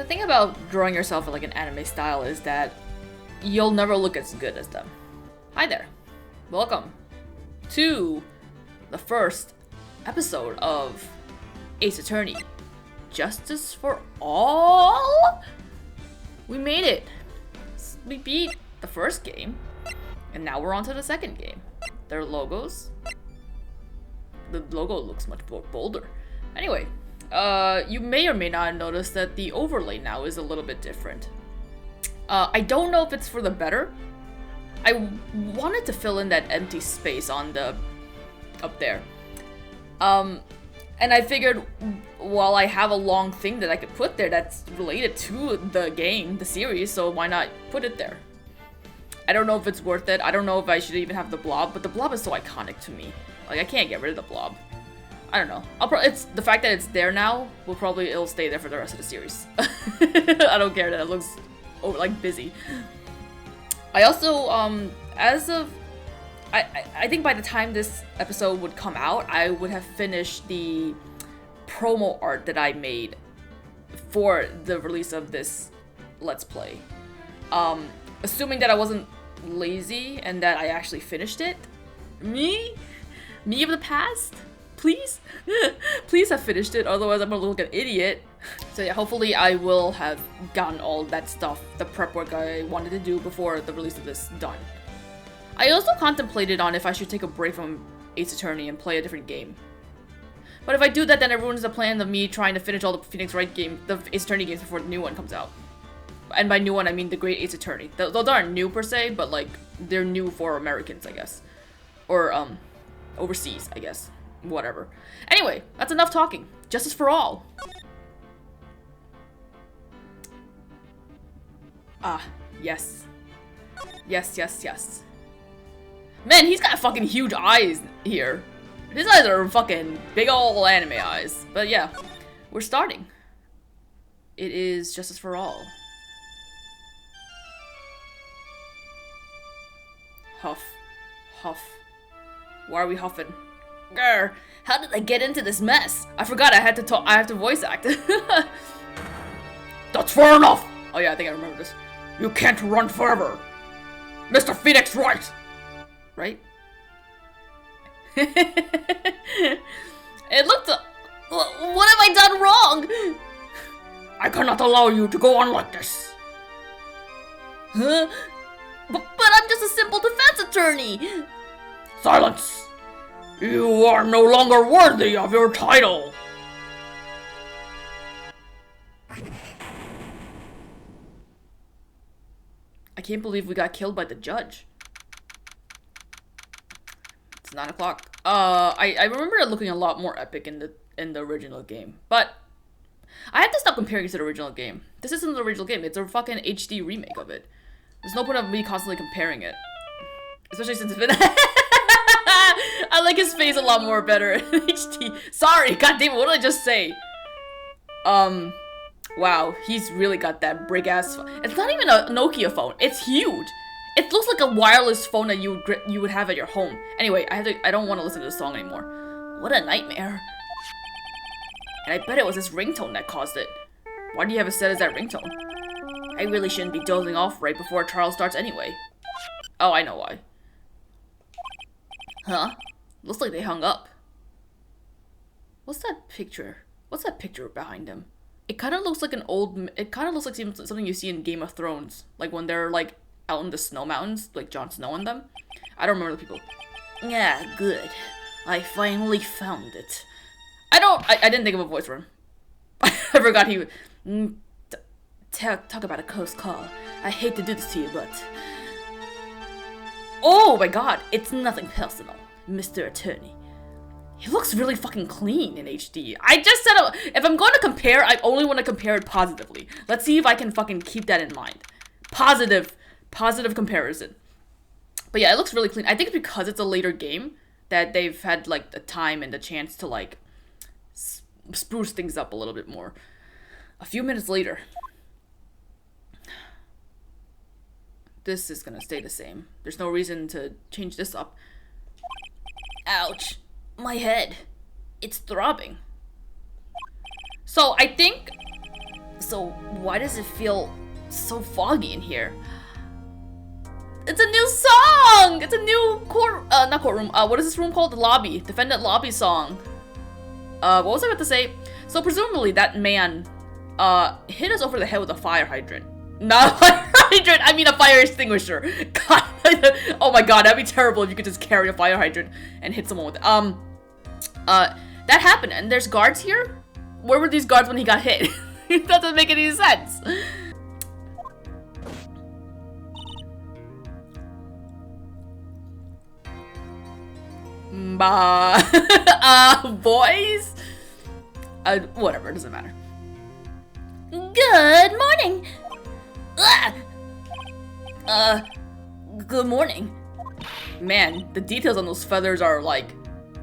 The thing about drawing yourself in like an anime style is that you'll never look as good as them. Hi there. Welcome to the first episode of Ace Attorney. Justice for All? We made it. We beat the first game, and now we're on to the second game. Their logos. The logo looks much more bolder. Anyway, you may or may not notice that the overlay now is a little bit different. I don't know if it's for the better. I wanted to fill in that empty space on the up there. And I figured while I have a long thing that I could put there that's related to the game, the series, so why not put it there? I don't know if it's worth it. I don't know if I should even have the blob, but the blob is so iconic to me. Like, I can't get rid of the blob. I don't know. It's the fact that it's there now. It'll stay there for the rest of the series. I don't care that it looks like busy. I also I think by the time this episode would come out, I would have finished the promo art that I made for the release of this Let's Play. Assuming that I wasn't lazy and that I actually finished it. Me of the past? Please? Please have finished it, otherwise I'm gonna look like an idiot. So yeah, hopefully I will have gotten all that stuff, the prep work I wanted to do before the release of this done. I also contemplated on if I should take a break from Ace Attorney and play a different game. But if I do that, then it ruins the plan of me trying to finish all the Phoenix Wright the Ace Attorney games before the new one comes out. And by new one, I mean the Great Ace Attorney. Those aren't new per se, but like, they're new for Americans, I guess. Or, overseas, I guess. Whatever. Anyway, that's enough talking. Justice for all. Ah, yes. Yes. Man, he's got fucking huge eyes here. His eyes are fucking big ol' anime eyes. But yeah, we're starting. It is Justice for All. Huff. Why are we huffing? Grr, how did I get into this mess? I forgot I have to voice act. That's far enough! Oh yeah, I think I remember this. You can't run forever! Mr. Phoenix Wright! Right? It looked... What have I done wrong? I cannot allow you to go on like this. Huh? But I'm just a simple defense attorney! Silence! You are no longer worthy of your title! I can't believe we got killed by the judge. It's 9 o'clock. I remember it looking a lot more epic in the original game, but I have to stop comparing it to the original game. This isn't the original game, it's a fucking HD remake of it. There's no point of me constantly comparing it. Especially since it's been... I like his face a lot more better in HD. Sorry, goddammit, what did I just say? Wow, he's really got that big ass phone. It's not even a Nokia phone, it's huge. It looks like a wireless phone that you would have at your home. Anyway, I don't want to listen to this song anymore. What a nightmare. And I bet it was his ringtone that caused it. Why do you have it set as that ringtone? I really shouldn't be dozing off right before a trial starts anyway. Oh, I know why. Huh? Looks like they hung up. What's that picture? What's that picture behind him? It kind of looks like something you see in Game of Thrones. Like when they're like out in the snow mountains, like Jon Snow and them. I don't remember the people. Yeah, good. I finally found it. I didn't think of a voice for him. I forgot he would... Talk about a close call. I hate to do this to you, but... Oh my god, it's nothing personal, Mr. Attorney. He looks really fucking clean in HD. I just said, if I'm going to compare, I only want to compare it positively. Let's see if I can fucking keep that in mind. Positive comparison. But yeah, it looks really clean. I think because it's a later game that they've had like the time and the chance to like spruce things up a little bit more. A few minutes later. This is gonna stay the same. There's no reason to change this up. Ouch. My head. It's throbbing. So I think So why does it feel so foggy in here? It's a new song! It's a new not courtroom, what is this room called? The lobby. Defendant lobby song. What was I about to say? So presumably that man, hit us over the head with a fire hydrant. Not a fire hydrant, I mean a fire extinguisher. God, oh my god, that'd be terrible if you could just carry a fire hydrant and hit someone with it. That happened, and there's guards here? Where were these guards when he got hit? That doesn't make any sense. Boys? Whatever, it doesn't matter. Good morning. Good morning. Man, the details on those feathers are, like,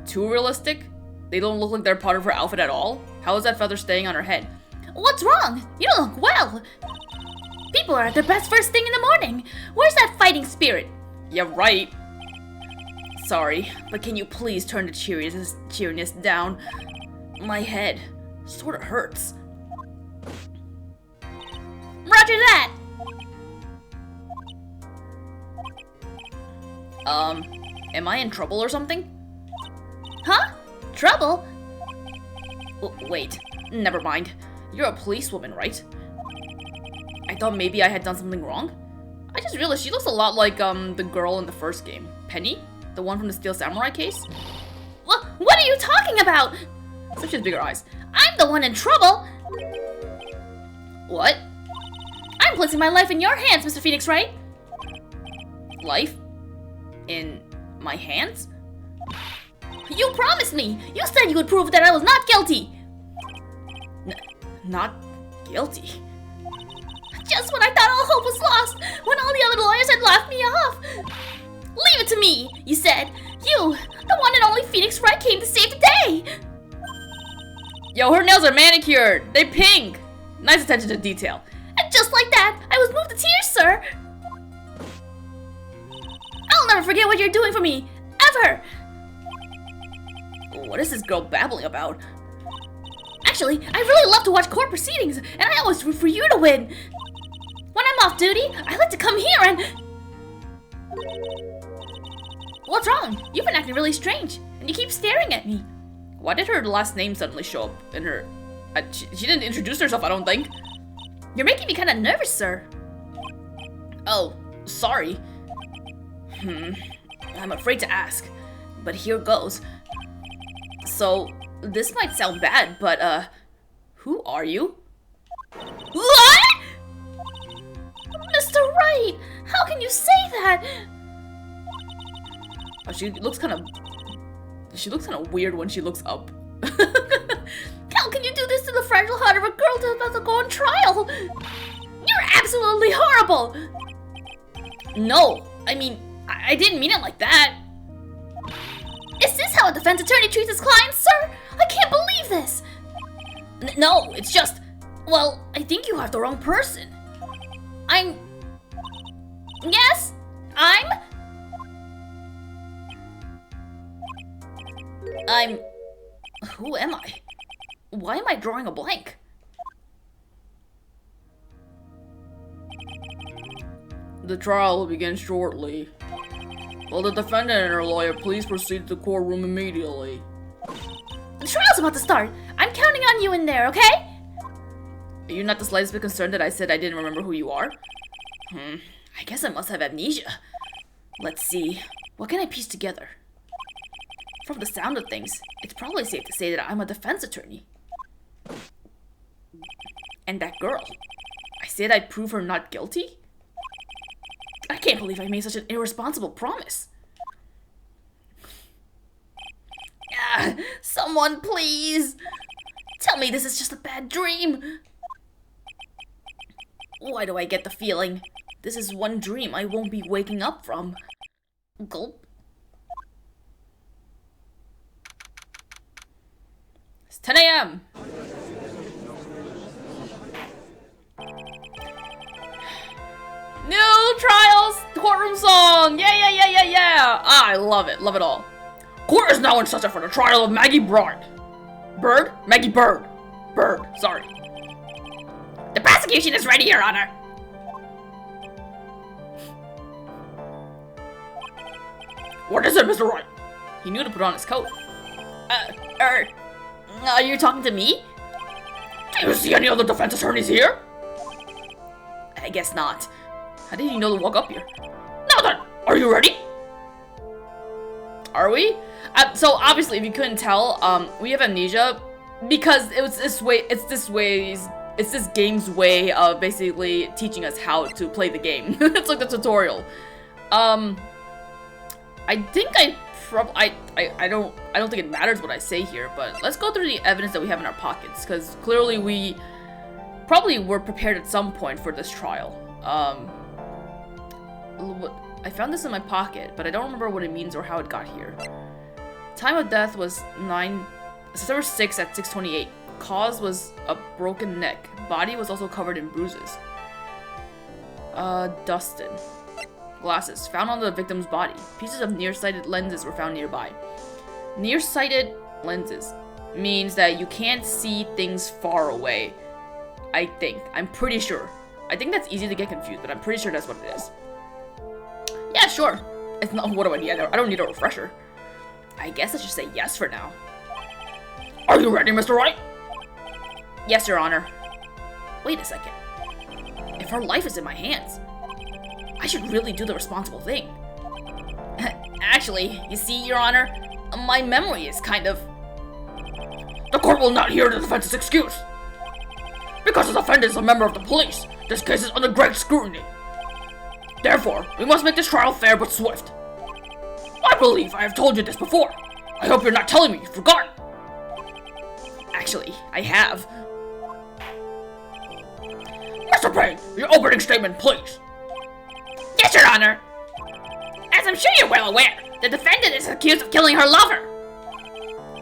too realistic. They don't look like they're part of her outfit at all. How is that feather staying on her head? What's wrong? You don't look well. People are at their best first thing in the morning. Where's that fighting spirit? Yeah, right. Sorry, but can you please turn the cheeriness down? My head sort of hurts. Roger that. Am I in trouble or something? Huh? Trouble? Wait, never mind. You're a policewoman, right? I thought maybe I had done something wrong. I just realized she looks a lot like, the girl in the first game. Penny? The one from the Steel Samurai case? What are you talking about? So she has bigger eyes. I'm the one in trouble. What? I'm placing my life in your hands, Mr. Phoenix Wright. Life? In my hands? You promised me. You said you would prove that I was not guilty. Not guilty? Just when I thought all hope was lost, when all the other lawyers had laughed me off. Leave it to me, you said. You, the one and only Phoenix Wright, came to save the day. Yo, her nails are manicured. They pink. Nice attention to detail. And just like that, I was moved to tears, sir. I'll never forget what you're doing for me. Ever. What is this girl babbling about? Actually, I really love to watch court proceedings, and I always root for you to win. When I'm off duty, I like to come here and... What's wrong? You've been acting really strange, and you keep staring at me. Why did her last name suddenly show up in her... she didn't introduce herself, I don't think. You're making me kind of nervous, sir. Oh, sorry. I'm afraid to ask, but here goes. So, this might sound bad, but, who are you? What? Mr. Wright, how can you say that? Oh, she looks kind of weird when she looks up. How can you do this to the fragile heart of a girl that's about to go on trial? You're absolutely horrible. No, I mean, I didn't mean it like that. Is this how a defense attorney treats his clients, sir? I can't believe this. No, it's just... Well, I think you have the wrong person. Yes, Who am I? Why am I drawing a blank? The trial will begin shortly. Will the defendant and her lawyer please proceed to the courtroom immediately? The trial's about to start. I'm counting on you in there, okay? Are you not the slightest bit concerned that I said I didn't remember who you are? I guess I must have amnesia. Let's see. What can I piece together? From the sound of things, it's probably safe to say that I'm a defense attorney. And that girl. I said I'd prove her not guilty? I can't believe I made such an irresponsible promise. Someone please. Tell me this is just a bad dream. Why do I get the feeling this is one dream I won't be waking up from? Gulp. It's 10 a.m. New trials courtroom song! Yeah! Ah, I love it all. Court is now in session for the trial of Maggie Bird. Maggie Bird. Sorry. The prosecution is ready, Your Honor. What is it, Mr. Wright? He knew to put on his coat. Are you talking to me? Do you see any other defense attorneys here? I guess not. How did he know to walk up here? Now then, are you ready? Are we? So obviously, if you couldn't tell, we have amnesia because it's this game's way of basically teaching us how to play the game. It's like the tutorial. I think I don't think it matters what I say here, but let's go through the evidence that we have in our pockets, because clearly we probably were prepared at some point for this trial. I found this in my pocket, but I don't remember what it means or how it got here. Time of death was September 6th at 6:28. Cause was a broken neck. Body was also covered in bruises. Dustin. Glasses found on the victim's body. Pieces of nearsighted lenses were found nearby. Nearsighted lenses means that you can't see things far away. I think. I'm pretty sure. I think that's easy to get confused, but I'm pretty sure that's what it is. Yeah, sure. It's not. What do I need? I don't need a refresher. I guess I should say yes for now. Are you ready, Mr. Wright? Yes, Your Honor. Wait a second. If her life is in my hands, I should really do the responsible thing. Actually, you see, Your Honor, my memory is kind of... The court will not hear the defense's excuse. Because the defendant is a member of the police, this case is under great scrutiny. Therefore, we must make this trial fair but swift. I believe I have told you this before. I hope you're not telling me you forgot. Actually, I have. Mr. Payne, your opening statement, please. Yes, Your Honor. As I'm sure you're well aware, the defendant is accused of killing her lover.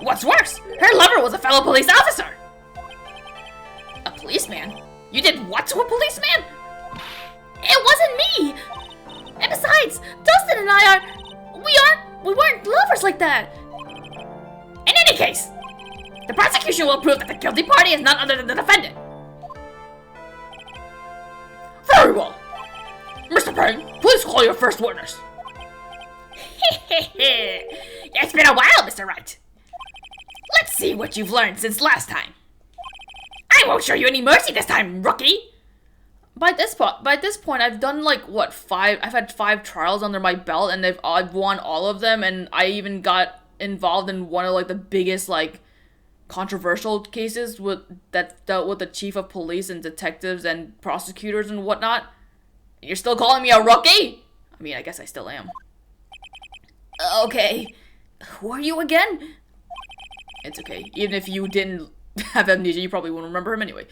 What's worse, her lover was a fellow police officer. A policeman? You did what to a policeman? It wasn't me! And besides, Dustin and I we weren't lovers like that. In any case, the prosecution will prove that the guilty party is none other than the defendant. Very well. Mr. Payne, please call your first witness. It's been a while, Mr. Wright. Let's see what you've learned since last time. I won't show you any mercy this time, rookie. By this point, I've done like what 5? I've had 5 trials under my belt, and I've won all of them, and I even got involved in one of like the biggest like controversial cases that dealt with the chief of police and detectives and prosecutors and whatnot. You're still calling me a rookie? I mean, I guess I still am. Okay. Who are you again? It's okay. Even if you didn't have amnesia, you probably wouldn't remember him anyway.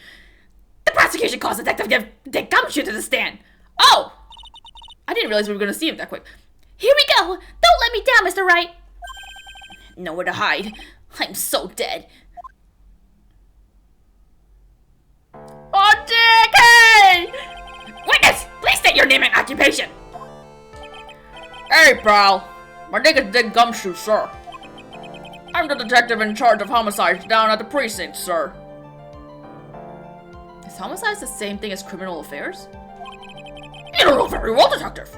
The prosecution calls Detective Dick Gumshoe to the stand. Oh! I didn't realize we were going to see him that quick. Here we go. Don't let me down, Mr. Wright. Nowhere to hide. I'm so dead. Oh, Dick! Hey! Witness, please state your name and occupation. Hey, pal. My name is Dick Gumshoe, sir. I'm the detective in charge of homicides down at the precinct, sir. Is homicides the same thing as criminal affairs? You don't know very well, detective.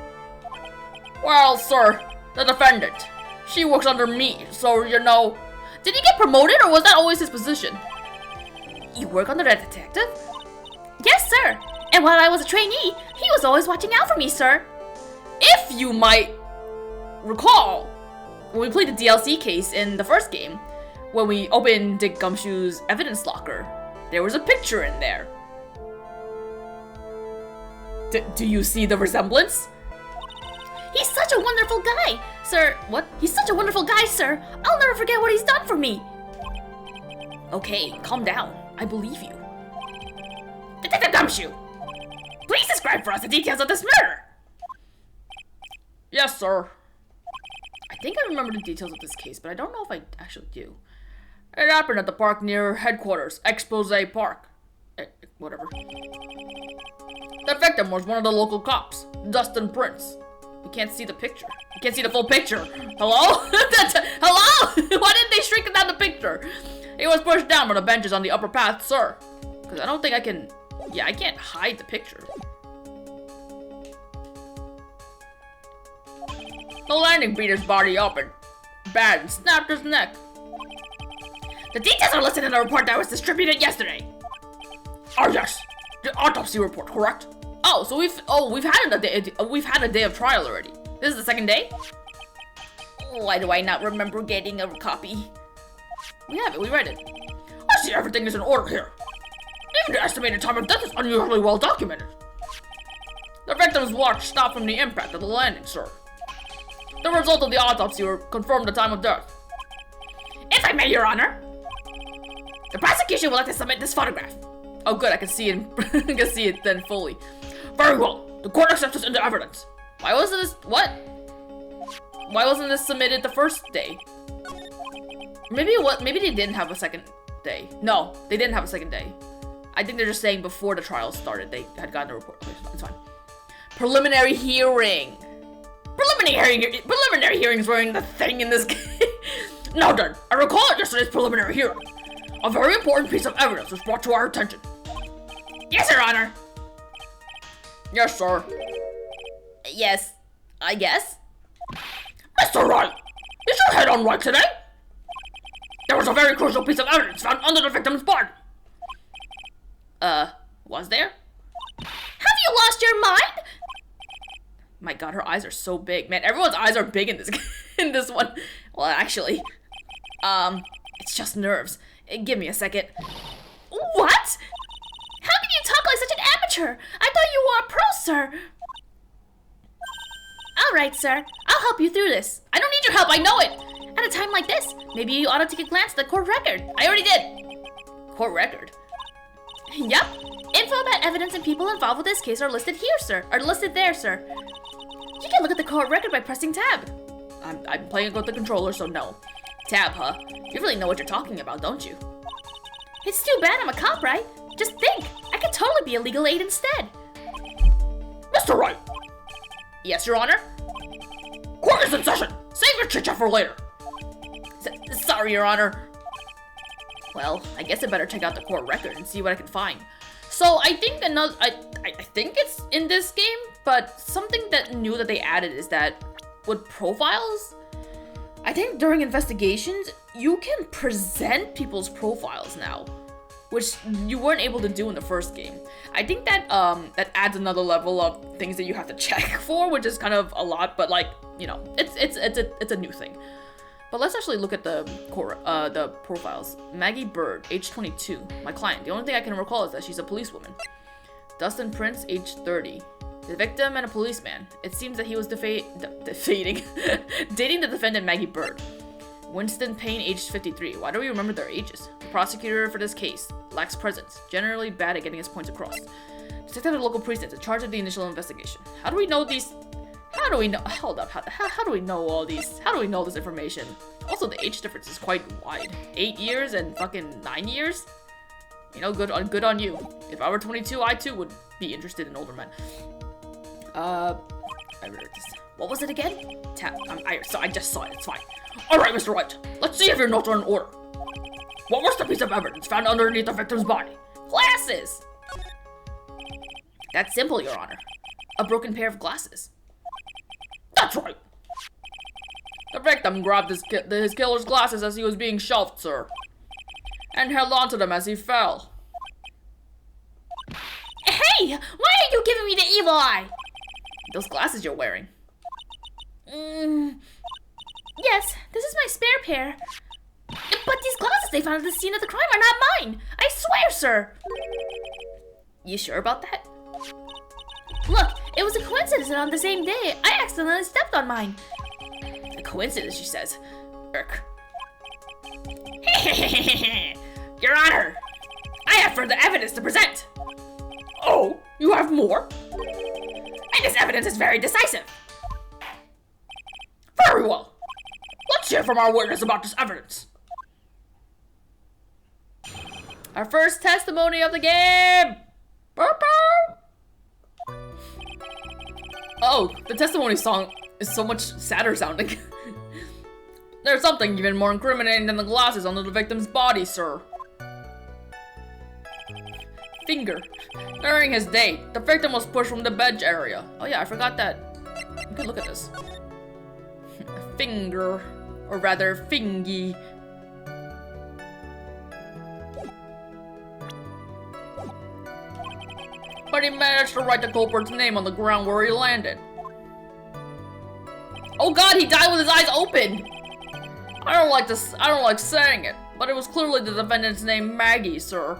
Well, sir, the defendant. She works under me, so you know. Did he get promoted, or was that always his position? You work under that detective? Yes, sir. And while I was a trainee, he was always watching out for me, sir. If you might recall, when we played the DLC case in the first game, when we opened Dick Gumshoe's evidence locker, there was a picture in there. Do you see the resemblance? He's such a wonderful guy, sir. What? He's such a wonderful guy, sir. I'll never forget what he's done for me. Okay, calm down. I believe you. Detective Gumshoe, please describe for us the details of this murder. Yes, sir. I think I remember the details of this case, but I don't know if I actually do. It happened at the park near headquarters, Expose Park. Whatever. The victim was one of the local cops, Dustin Prince. We can't see the picture. You can't see the full picture. Hello? Hello? Why didn't they shrink down the picture? He was pushed down from the benches on the upper path, sir. Because I don't think I can Yeah, I can't hide the picture. The landing beat his body up and bad and snapped his neck. The details are listed in the report that was distributed yesterday. Oh yes, the autopsy report, correct? Oh, so we've had a day of trial already. This is the second day? Why do I not remember getting a copy? We have it, we read it. I see everything is in order here. Even the estimated time of death is unusually well documented. The victim's watch stopped from the impact of the landing, sir. The result of the autopsy confirmed the time of death. If I may, Your Honor, the prosecution will like to submit this photograph. Oh good, I can see it. I can see it then fully. Very well. The court accepts this into evidence. Why wasn't this Why wasn't this submitted the first day? Maybe they didn't have a second day. No, they didn't have a second day. I think they're just saying before the trial started they had gotten a report. It's fine. Preliminary hearing. Preliminary hearings weren't the thing in this game. Now then, I recall at yesterday's preliminary hearing. A very important piece of evidence was brought to our attention. Yes, Your Honor. Yes, sir. Yes, I guess. Mr. Wright, is your head on right today? There was a very crucial piece of evidence found under the victim's body. Was there? Have you lost your mind? My god, her eyes are so big. Man, everyone's eyes are big in this in this one. Well, actually, it's just nerves. Give me a second. What? How can you talk like such an amateur? I thought you were a pro, sir. All right, sir. I'll help you through this. I don't need your help, I know it. At a time like this, maybe you ought to take a glance at the court record. I already did. Court record? Yup. Info about evidence and people involved with this case are listed here, sir. Are listed there, sir. You can look at the court record by pressing tab. I'm playing with the controller, so no. Tab, huh? You really know what you're talking about, don't you? It's too bad I'm a cop, right? Just think, I could totally be a legal aid instead. Mr. Wright! Yes, Your Honor? Court is in session! Save your chit-chat for later! Sorry, Your Honor. Well, I guess I better check out the court record and see what I can find. So, I think I think it's in this game, but something that new that they added is that with profiles, I think during investigations, you can present people's profiles now, which you weren't able to do in the first game. I think that that adds another level of things that you have to check for, which is kind of a lot, but like, you know, it's a new thing. But let's actually look at the profiles. Maggie Bird, age 22, my client. The only thing I can recall is that she's a policewoman. Dustin Prince, age 30. The victim and a policeman. It seems that he was dating the defendant Maggie Bird. Winston Payne, aged 53. Why do we remember their ages? The prosecutor for this case lacks presence, generally bad at getting his points across. Detective at the local precinct in charge of the initial investigation. How do we know these? How do we know? Hold up. How do we know all these? How do we know this information? Also, the age difference is quite wide. 8 years and fucking 9 years. You know, good on you. If I were 22, I too would be interested in older men. I read this. What was it again? I just saw it. It's fine. All right, Mr. Wright. Let's see if your notes are in order. What was the piece of evidence found underneath the victim's body? Glasses. That's simple, Your Honor. A broken pair of glasses. That's right. The victim grabbed his killer's glasses as he was being shoved, sir, and held onto them as he fell. Hey! Why are you giving me the evil eye? Those glasses you're wearing. Yes, this is my spare pair. But these glasses they found at the scene of the crime are not mine. I swear, sir. You sure about that? Look, it was a coincidence that on the same day, I accidentally stepped on mine. A coincidence, she says. Irk. Your Honor, I have further evidence to present. Oh, you have more? And this evidence is very decisive. Very well. Let's hear from our witness about this evidence. Our first testimony of the game! Oh, the testimony song is so much sadder sounding. There's something even more incriminating than the glasses under the victim's body, sir. Finger. During his date, the victim was pushed from the bench area. Oh yeah, I forgot that. You can look at this. Finger. Or rather, Fingy. But he managed to write the culprit's name on the ground where he landed. Oh god, he died with his eyes open! I don't like saying it, but it was clearly the defendant's name, Maggie, sir.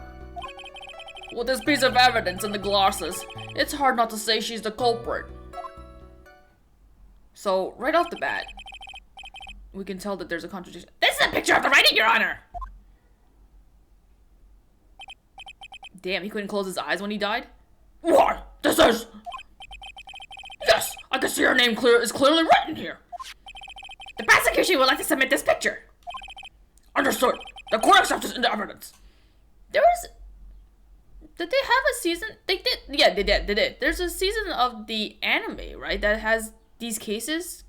With this piece of evidence in the glasses, it's hard not to say she's the culprit. So, right off the bat, we can tell that there's a contradiction. This is a picture of the writing, Your Honor! Damn, he couldn't close his eyes when he died? Why? This is... Yes, I can see her name is clearly written here. The prosecution would like to submit this picture. Understood. The court accepts this into evidence. There was... Did they have a season? They did. Yeah, they did. There's a season of the anime, right? That has these cases,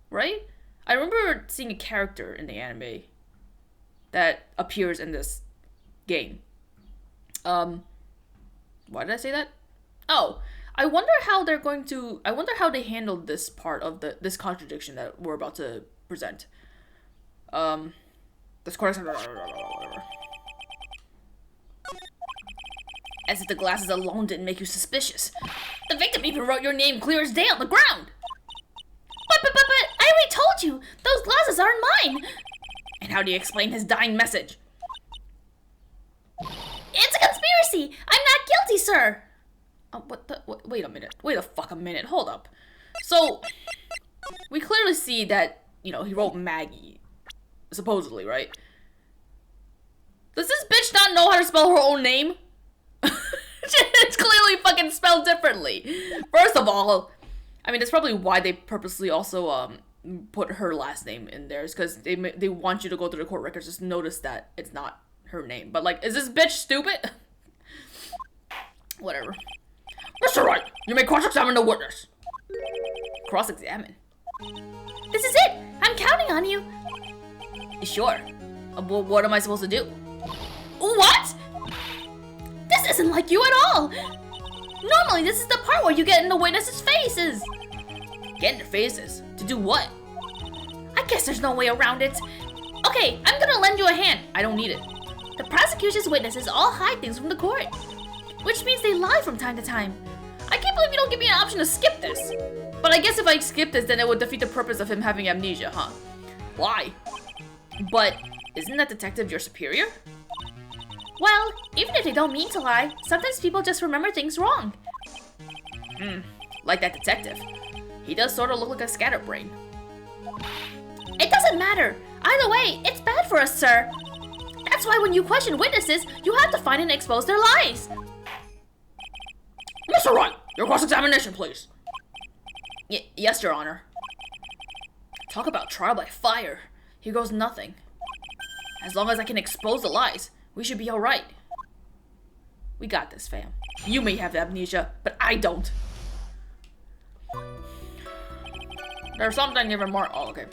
right? I remember seeing a character in the anime that appears in this game. Why did I say that? Oh, I wonder how they're going to... I wonder how they handled this part of this contradiction that we're about to present. This court... As if the glasses alone didn't make you suspicious. The victim even wrote your name clear as day on the ground. But, I already told you, those glasses aren't mine. And how do you explain his dying message? It's a conspiracy. I'm not guilty, sir. Wait a minute. Wait a fuck a minute. Hold up. So, we clearly see that, you know, he wrote Maggie. Supposedly, right? Does this bitch not know how to spell her own name? It's clearly fucking spelled differently. First of all, I mean, that's probably why they purposely also put her last name in there, is because they want you to go through the court records, just notice that it's not her name. But like, is this bitch stupid? Whatever. Mr. Wright, you may cross-examine the witness. Cross-examine? This is it. I'm counting on you. Sure. Well, what am I supposed to do? What? This isn't like you at all. Normally, this is the part where you get in the witnesses' faces. Get in their faces? To do what? I guess there's no way around it. Okay, I'm gonna lend you a hand. I don't need it. The prosecution's witnesses all hide things from the court, which means they lie from time to time. I can't believe you don't give me an option to skip this. But I guess if I skip this, then it would defeat the purpose of him having amnesia, huh? Why? But isn't that detective your superior? Well, even if they don't mean to lie, sometimes people just remember things wrong. Like that detective. He does sort of look like a scatterbrain. It doesn't matter. Either way, it's bad for us, sir. That's why when you question witnesses, you have to find and expose their lies. Mr. Wright, your cross-examination, please. Yes, Your Honor. Talk about trial by fire. Here goes nothing. As long as I can expose the lies, we should be alright. We got this, fam. You may have amnesia, but I don't. There's something even more... Oh, okay.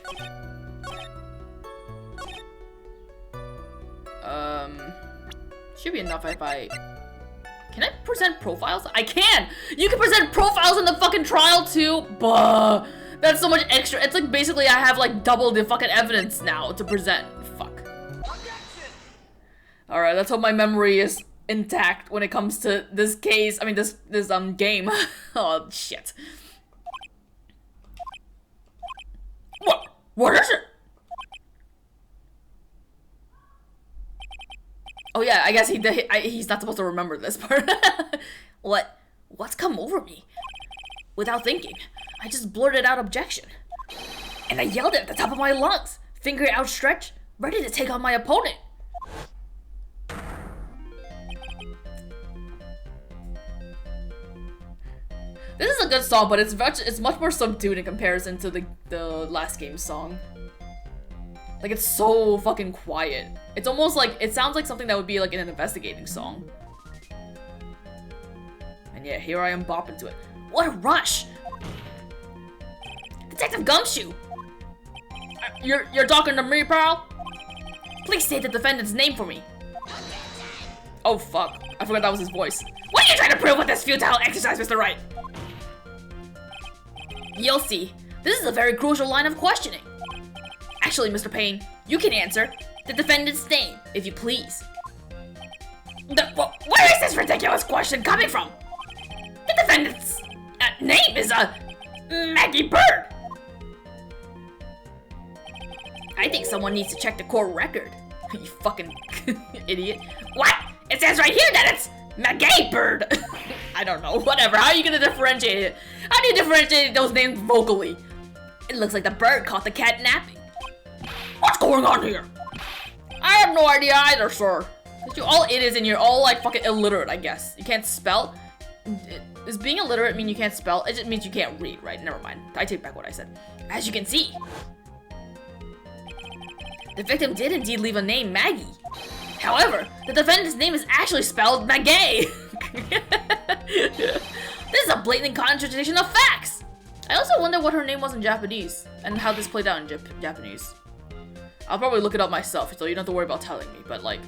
Should be enough if I... Can I present profiles? I can! You can present profiles in the fucking trial too? Buh! That's so much extra. It's like basically I have like double the fucking evidence now to present. Fuck. Alright, let's hope my memory is intact when it comes to this case. I mean, this game. Oh, shit. What is it? Oh yeah, I guess he's not supposed to remember this part. What's come over me? Without thinking, I just blurted out objection. And I yelled it at the top of my lungs, finger outstretched, ready to take on my opponent. This is a good song, but it's much more subdued in comparison to the last game's song. Like, it's so fucking quiet. It's almost like, it sounds like something that would be like in an investigating song. And yeah, here I am bopping to it. What a rush! Detective Gumshoe! You're talking to me, pal? Please say the defendant's name for me. Oh fuck, I forgot that was his voice. What are you trying to prove with this futile exercise, Mr. Wright? You'll see. This is a very crucial line of questioning. Actually, Mr. Payne, you can answer the defendant's name, if you please. Where is this ridiculous question coming from? The defendant's name is Maggie Bird. I think someone needs to check the court record. You fucking idiot. What? It says right here that it's Maggie Bird. I don't know, whatever. How are you gonna differentiate it? How do you differentiate those names vocally? It looks like the bird caught the cat napping. What's going on here? I have no idea either, sir. You're all idiots and you're all like fucking illiterate, I guess. You can't spell? Does being illiterate mean you can't spell? It just means you can't read, right? Never mind. I take back what I said. As you can see, the victim did indeed leave a name, Maggie. However, the defendant's name is actually spelled Maggie. This is a blatant contradiction of facts. I also wonder what her name was in Japanese and how this played out in Japanese. I'll probably look it up myself, so you don't have to worry about telling me, but like,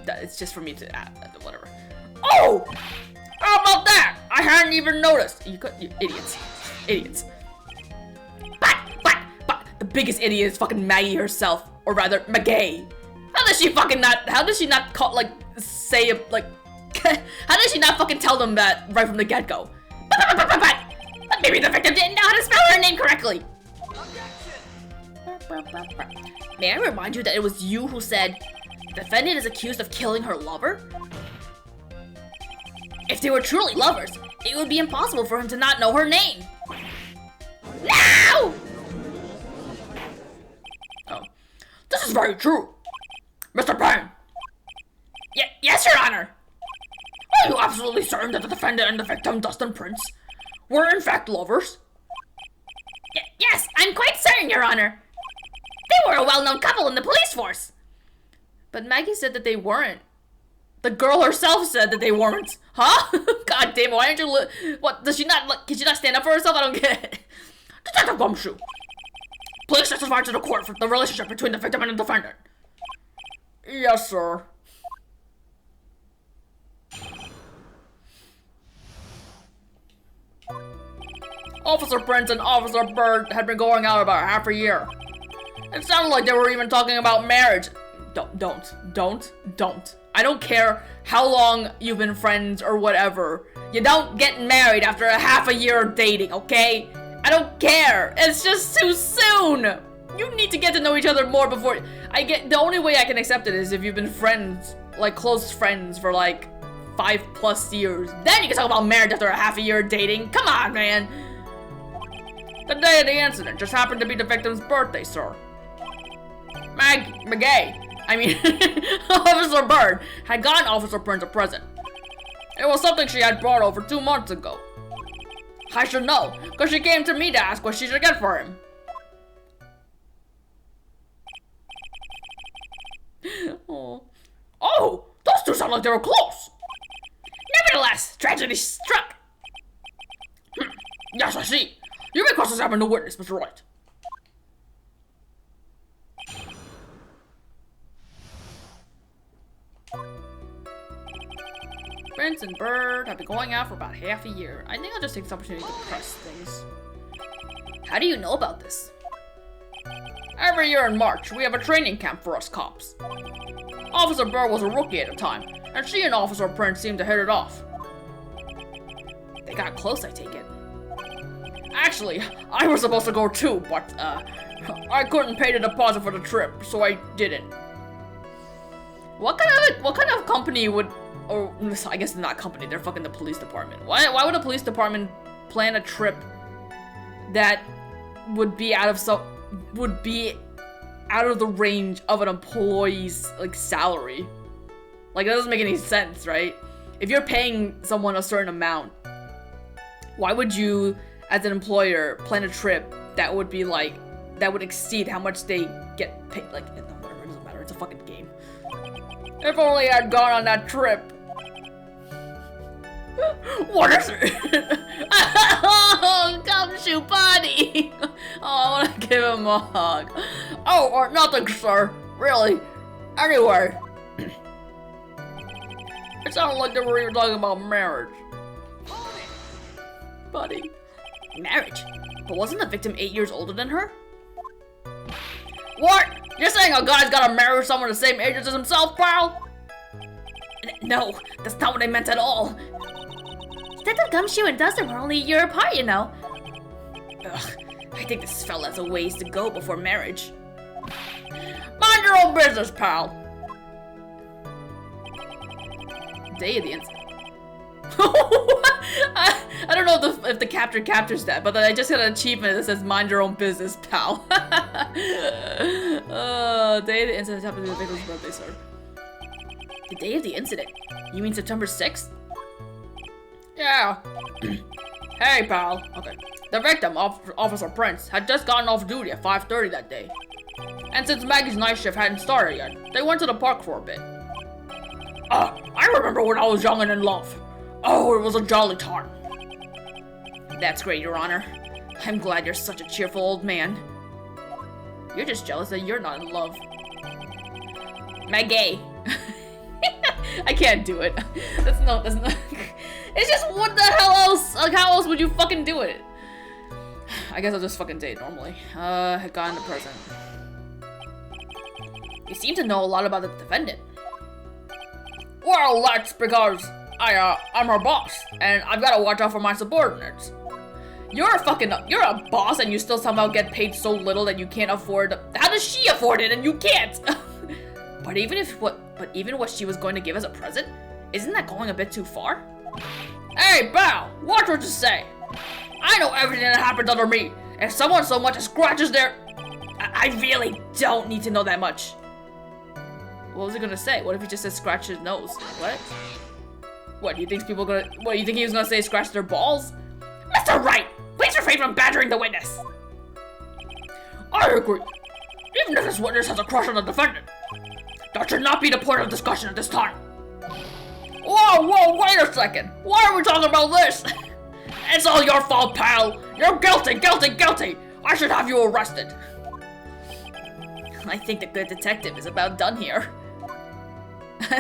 it's just for me to add, whatever. Oh! How about that? I hadn't even noticed. You idiots. Idiots. But, the biggest idiot is fucking Maggie herself, or rather, Maggie. How does she not call, like, say, like, how does she not fucking tell them that right from the get-go? But maybe the victim didn't know how to spell her name correctly. May I remind you that it was you who said, the defendant is accused of killing her lover? If they were truly lovers, it would be impossible for him to not know her name. No! Oh. This is very true. Mr. Payne. Yes, Your Honor. Are you absolutely certain that the defendant and the victim, Dustin Prince, were in fact lovers? Yes, I'm quite certain, Your Honor. They were a well-known couple in the police force. But Maggie said that they weren't. The girl herself said that they weren't. Huh? God damn it, why aren't you what, does she not, can she not stand up for herself? I don't get it. Detective Gumshoe, please testify to the court for the relationship between the victim and the defendant. Yes, sir. Officer Prince and Officer Bird had been going out about half a year. It sounded like they were even talking about marriage. Don't. I don't care how long you've been friends or whatever. You don't get married after a half a year of dating, okay? I don't care. It's just too soon. You need to get to know each other more before the only way I can accept it is if you've been friends, like close friends for like 5+ years. Then you can talk about marriage after a half a year of dating. Come on, man. The day of the incident just happened to be the victim's birthday, sir. Officer Bird had gotten Officer Prince a present. It was something she had brought over 2 months ago. I should know, because she came to me to ask what she should get for him. Oh, those two sound like they were close. Nevertheless, tragedy struck. Yes, I see. You may cross-examine the witness, Mr. Wright. Prince and Bird have been going out for about half a year. I think I'll just take this opportunity to press things. How do you know about this? Every year in March, we have a training camp for us cops. Officer Bird was a rookie at the time, and she and Officer Prince seemed to hit it off. They got close, I take it. Actually, I was supposed to go too, but I couldn't pay the deposit for the trip, so I didn't. What kind of company would, or I guess not company, they're fucking the police department. Why would a police department plan a trip that would be out of the range of an employee's like salary? Like, that doesn't make any sense, right? If you're paying someone a certain amount, why would you, as an employer, plan a trip that would be like, that would exceed how much they get paid? Like, whatever, it doesn't matter, it's a fucking game. If only I'd gone on that trip. What is it? Oh, Gumshoe buddy! Oh, I want to give him a hug. Oh, nothing, sir. Really. Anyway. It sounded like they were even talking about marriage. Buddy. Marriage? But wasn't the victim 8 years older than her? What? You're saying a guy's gotta marry someone the same age as himself, pal? No, that's not what I meant at all. Detective Gumshoe and Dustin were only a year apart, you know. Ugh, I think this fella has a ways to go before marriage. Mind your own business, pal. Day of the incident. I don't know if the capture captures that, but I just got an achievement that says mind your own business, pal. Day of the incident happened to be the victim's birthday, sir. The day of the incident? You mean September 6th? Yeah. Hey, pal. Okay. The victim, Officer Prince, had just gotten off duty at 5:30 that day. And since Maggie's night shift hadn't started yet, they went to the park for a bit. I remember when I was young and in love. Oh, it was a jolly time. That's great, Your Honor. I'm glad you're such a cheerful old man. You're just jealous that you're not in love. Maggie. I can't do it. That's not. It's just, what the hell else? Like, how else would you fucking do it? I guess I'll just fucking date normally. I got in the present. You seem to know a lot about the defendant. Well, that's because I'm her boss, and I've got to watch out for my subordinates. You're a boss, and you still somehow get paid so little that you can't afford. How does she afford it, and you can't? But even what she was going to give as a present, isn't that going a bit too far? Hey, pal, watch what you say. I know everything that happens under me. If someone so much as scratches their... I really don't need to know that much. What was he gonna say? What if he just said scratch his nose? What? What, do you think he was gonna say scratch their balls? Mr. Wright, please refrain from badgering the witness. I agree. Even if this witness has a crush on the defendant, that should not be the point of discussion at this time. Whoa, wait a second. Why are we talking about this? It's all your fault, pal. You're guilty. I should have you arrested. I think the good detective is about done here.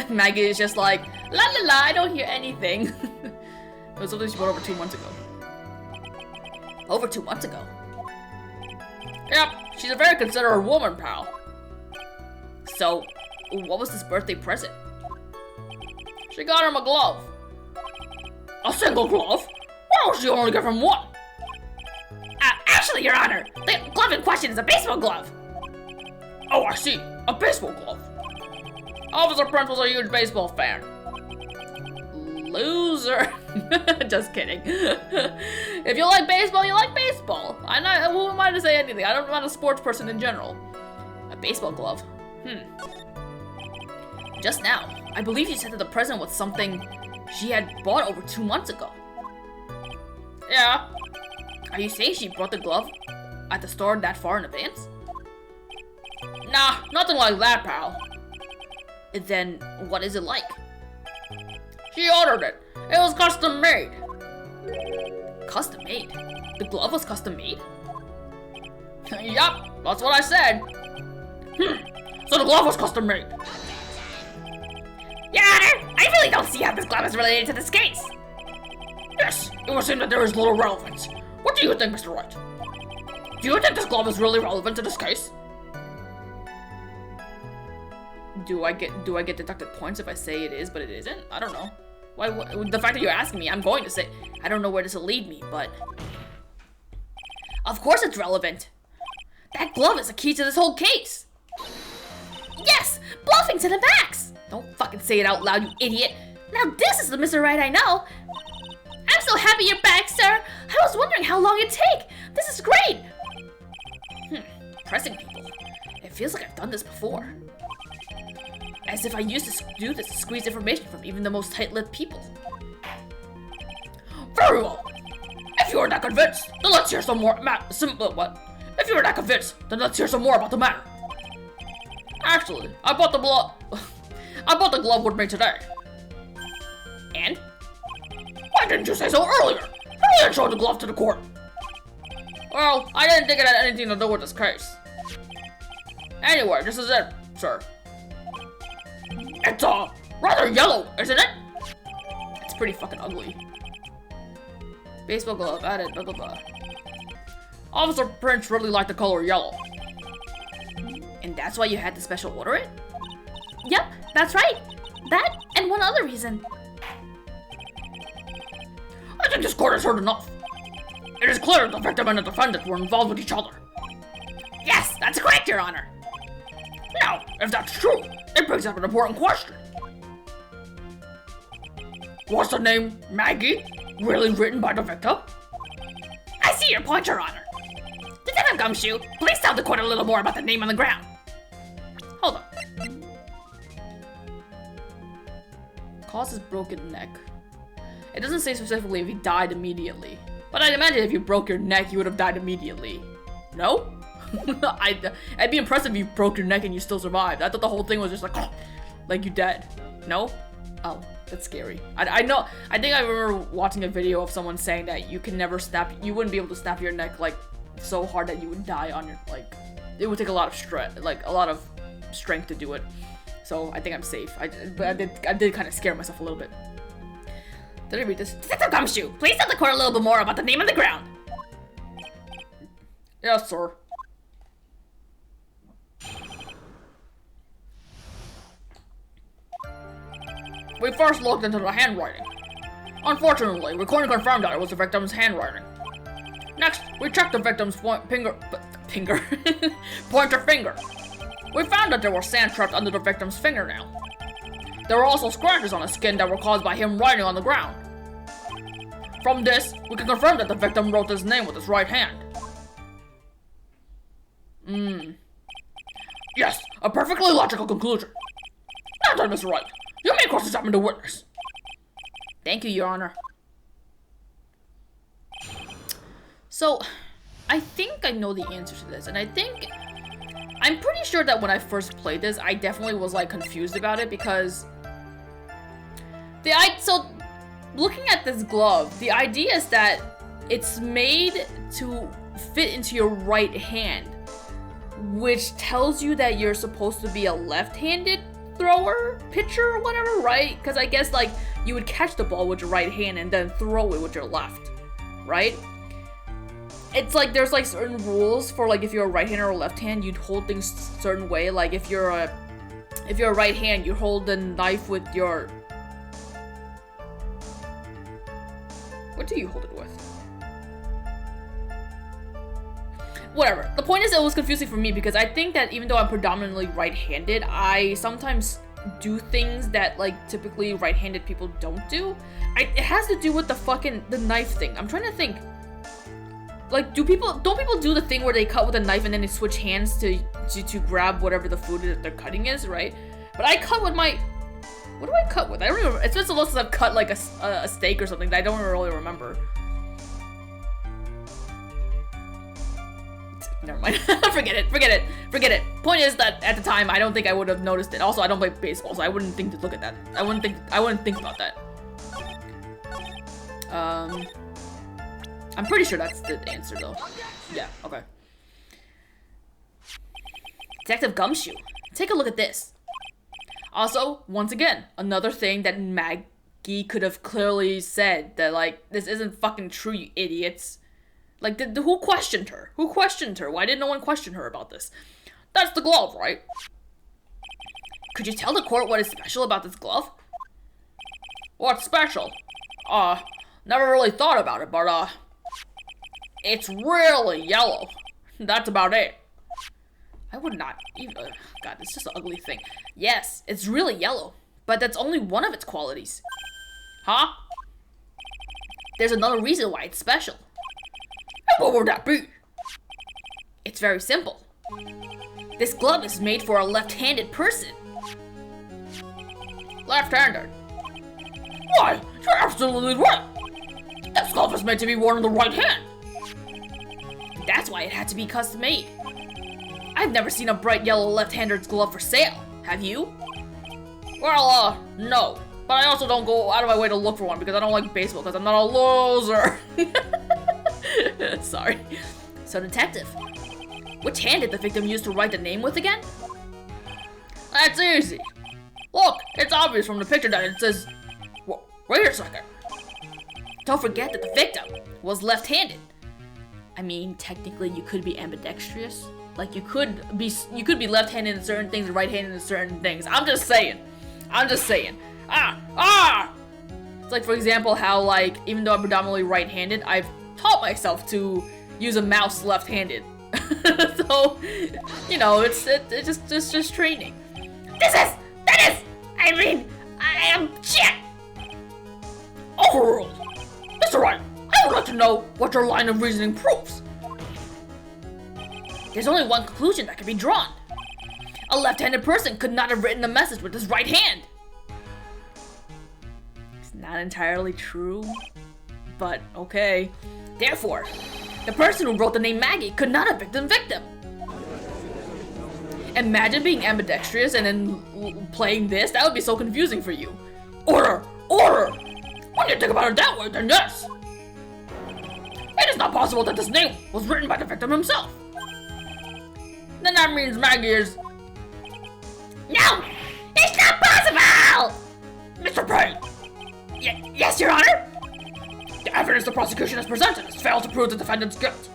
Maggie is just like, la la la, I don't hear anything. It was something she brought over 2 months ago. Over 2 months ago? Yep, she's a very considerate woman, pal. So, what was this birthday present? She got him a glove. A single glove? Why would she only give him one? Actually, Your Honor, the glove in question is a baseball glove. Oh, I see. A baseball glove. Officer Prince was a huge baseball fan. Loser. Just kidding. If you like baseball, you like baseball. Who am I to say anything? I'm not a sports person in general. A baseball glove? Just now, I believe you said that the present was something she had bought over 2 months ago. Yeah. Are you saying she bought the glove at the store that far in advance? Nah, nothing like that, pal. Then, what is it like? She ordered it. It was custom made. Custom made? The glove was custom made? Yup, that's what I said. So the glove was custom made. Your Honor, I really don't see how this glove is related to this case. Yes, it would seem that there is little relevance. What do you think, Mr. Wright? Do you think this glove is really relevant to this case? Do I get deducted points if I say it is, but it isn't? I don't know. Why? The fact that you're asking me, I'm going to say. I don't know where this will lead me, but of course it's relevant. That glove is the key to this whole case. Yes, bluffing to the max. Don't fucking say it out loud, you idiot. Now this is the Mr. Right I know. I'm so happy you're back, sir. I was wondering how long it'd take. This is great. Pressing people. It feels like I've done this before. As if I used to do this to squeeze information from even the most tight-lipped people. Very well. If you are that convinced, then let's hear some more. What? If you are that convinced, then let's hear some more about the matter. Actually, I bought the glove with me today. And? Why didn't you say so earlier? Hurry and show the glove to the court. Well, I didn't think it had anything to do with this case. Anyway, this is it, sir. It's rather yellow, isn't it? pretty fucking ugly. Baseball glove, added, blah blah blah. Officer Prince really liked the color yellow. And that's why you had to special order it? Yep, that's right. That and one other reason. I think this court has heard enough. It is clear the victim and the defendant were involved with each other. Yes, that's correct, Your Honor. Now, if that's true, it brings up an important question. Was the name Maggie really written by the victim? I see your point, Your Honor. Detective Gumshoe, please tell the court a little more about the name on the ground. Hold on. Causes broken neck. It doesn't say specifically if he died immediately. But I'd imagine if you broke your neck, you would have died immediately. No? It'd be impressive if you broke your neck and you still survived. I thought the whole thing was just like you dead. No? Oh, that's scary. I know. I think I remember watching a video of someone saying that you can never you wouldn't be able to snap your neck like so hard that you would die on your it would take a lot of strength to do it. So I think I'm safe. But I did kind of scare myself a little bit. Did I read this? Detective Gumshoe, please tell the court a little bit more about the name on the ground. Yes, sir. We first looked into the handwriting. Unfortunately, we couldn't confirm that it was the victim's handwriting. Next, we checked the victim's pointer finger. We found that there were sand trapped under the victim's fingernail. There were also scratches on his skin that were caused by him writing on the ground. From this, we can confirm that the victim wrote his name with his right hand. Yes, a perfectly logical conclusion. Now then, Mr. Wright, you may cross-examine the witness. Thank you, Your Honor. So, I think I know the answer to this, and I'm pretty sure that when I first played this, I definitely was confused about it because so looking at this glove, the idea is that it's made to fit into your right hand, which tells you that you're supposed to be a left-handed pitcher or whatever, right? Because I guess you would catch the ball with your right hand and then throw it with your left, right? It's there's certain rules for if you're a right hand or a left hand, you'd hold things a certain way. If you're a right hand, you hold the knife with your. What do you hold it with? Whatever. The point is, it was confusing for me because I think that even though I'm predominantly right-handed, I sometimes do things that typically right-handed people don't do. It has to do with the knife thing. I'm trying to think. Don't people do the thing where they cut with a knife and then they switch hands to grab whatever the food that they're cutting is, right? But I cut with my. What do I cut with? I don't remember. It's been so long since I've cut a steak or something that I don't really remember. Never mind. Forget it. Point is that at the time I don't think I would have noticed it. Also, I don't play baseball, so I wouldn't think to look at that. I wouldn't think about that. I'm pretty sure that's the answer though. Yeah, okay. Detective Gumshoe, take a look at this. Also, once again, another thing that Maggie could have clearly said that this isn't fucking true, you idiots. Who questioned her? Who questioned her? Why didn't no one question her about this? That's the glove, right? Could you tell the court what is special about this glove? What's special? Never really thought about it, but it's really yellow. That's about it. I would not even. God, it's just an ugly thing. Yes, it's really yellow, but that's only one of its qualities. Huh? There's another reason why it's special. And what would that be? It's very simple. This glove is made for a left-handed person. Left-handed? Why, you're absolutely right. This glove is meant to be worn in the right hand. That's why it had to be custom-made. I've never seen a bright yellow left-handed glove for sale. Have you? Well, no. But I also don't go out of my way to look for one because I don't like baseball because I'm not a loser. Sorry. So, detective, which hand did the victim use to write the name with again? That's easy. Look, it's obvious from the picture that it says... Wait a second. Don't forget that the victim was left-handed. I mean, technically, you could be ambidextrous. Like, you could be left-handed in certain things and right-handed in certain things. I'm just saying. It's like, for example, how, like, even though I'm predominantly right-handed, I've taught myself to use a mouse left-handed. So, you know, it's just training. I am shit. Overruled. Mr. Wright, I would like to know what your line of reasoning proves. There's only one conclusion that can be drawn. A left-handed person could not have written the message with his right hand. It's not entirely true, but okay. Therefore, the person who wrote the name Maggie could not have been victim. Imagine being ambidextrous and then playing this. That would be so confusing for you. Order! When you think about it that way, then yes. It is not possible that this name was written by the victim himself. Then that means Maggie is... No! It's not possible! Mr. Payne! Yes, Your Honor? The evidence the prosecution has presented has failed to prove the defendant's guilt.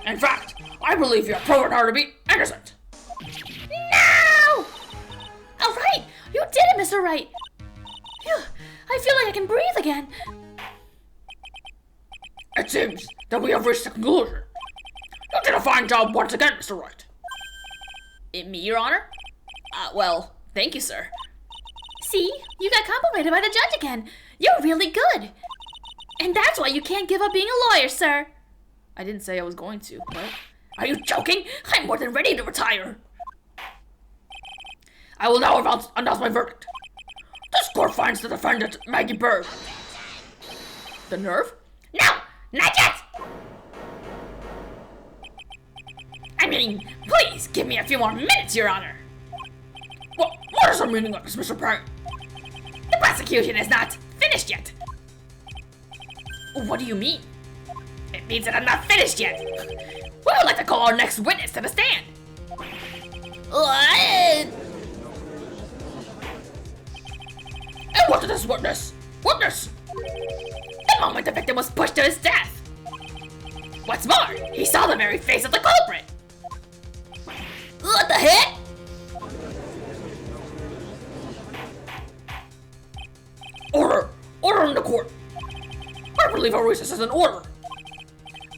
In fact, I believe you have proven her to be innocent. No! All right, you did it, Mr. Wright. Phew, I feel like I can breathe again. It seems that we have reached a conclusion. You did a fine job once again, Mr. Wright. Me, Your Honor? Well, thank you, sir. See, you got complimented by the judge again. You're really good. And that's why you can't give up being a lawyer, sir. I didn't say I was going to. What? Are you joking? I'm more than ready to retire. I will now announce my verdict. This court finds the defendant, Maggie Bird. The nerve? No, not yet. I mean, please give me a few more minutes, Your Honor. What is the meaning of this, Mr. Payne? The prosecution is not finished yet. What do you mean? It means that I'm not finished yet. We would like to call our next witness to the stand. What? And what did this witness? The moment the victim was pushed to his death. What's more, he saw the very face of the culprit. What the heck? Order in the court. I believe our recess is in order.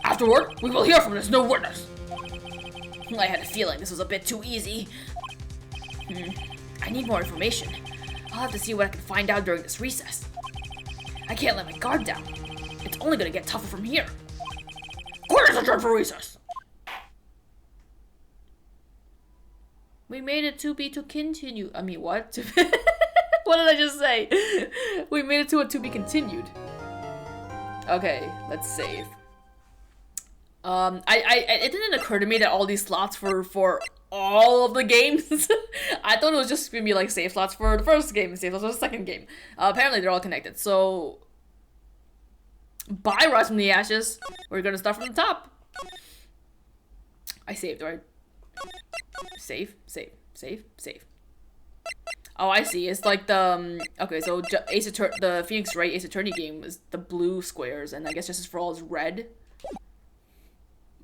Afterward, we will hear from this new witness. I had a feeling this was a bit too easy. I need more information. I'll have to see what I can find out during this recess. I can't let my guard down. It's only gonna get tougher from here. Court is adjourned for recess. We made it to be to continue. I mean, what? What did I just say? We made it to a to be continued. Okay, let's save. It didn't occur to me that all these slots for all of the games. I thought it was just gonna be like save slots for the first game and save slots for the second game. Apparently they're all connected. So, bye, Rise from the Ashes. We're gonna start from the top. I saved, right? Save. Oh, I see. It's like the okay. So the Phoenix Wright Ace Attorney game is the blue squares, and I guess Justice for All is red.